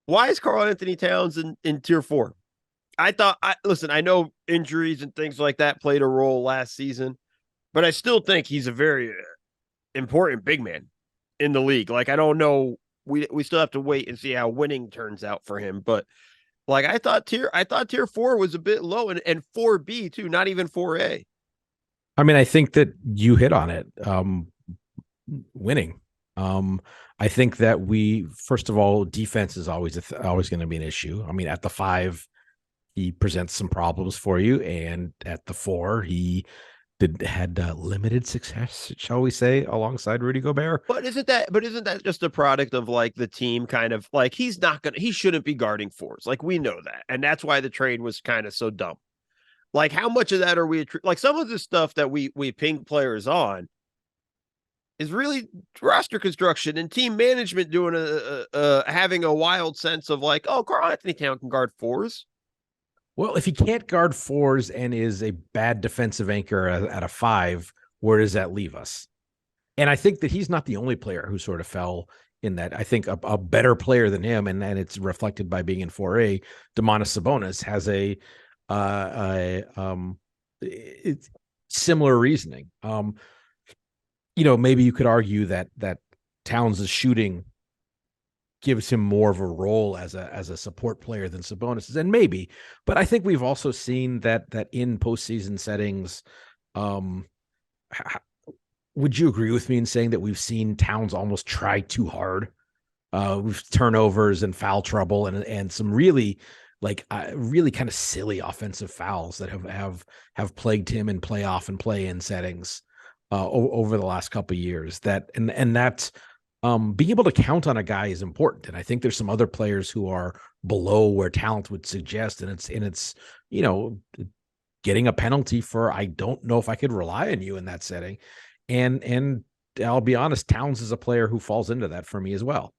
Why is Carl Anthony Towns in tier four? Listen, I know injuries and things like that played a role last season, but I still think he's a very important big man in the league. Like, I don't know. We still have to wait and see how winning turns out for him. But like, I thought tier four was a bit low, and 4B too, not even 4A. I mean, I think that you hit on it. Winning. Um, I think that we, first of all, defense is always going to be an issue. I mean, at the five, he presents some problems for you, and at the four, he had limited success, shall we say, alongside Rudy Gobert. But isn't that just a product of like the team kind of like he shouldn't be guarding fours. Like, we know that. And that's why the trade was kind of so dumb. Like, how much of that are we like some of the stuff that we ping players on is really roster construction and team management doing having a wild sense of like, oh, Carl Anthony Town can guard fours. Well, if he can't guard fours and is a bad defensive anchor at a five, where does that leave us? And I think that he's not the only player who sort of fell in that. I think a better player than him, and it's reflected by being in 4A, Domantas Sabonis has it's similar reasoning. Maybe you could argue that Towns' shooting gives him more of a role as a support player than Sabonis is, and maybe, but I think we've also seen that in postseason settings. Um, would you agree with me in saying that we've seen Towns almost try too hard with turnovers and foul trouble and some really really kind of silly offensive fouls that have plagued him in playoff and play-in settings over the last couple of years. That being able to count on a guy is important, and I think there's some other players who are below where talent would suggest, and it's you know getting a penalty for I don't know if I could rely on you in that setting, and I'll be honest, Towns is a player who falls into that for me as well.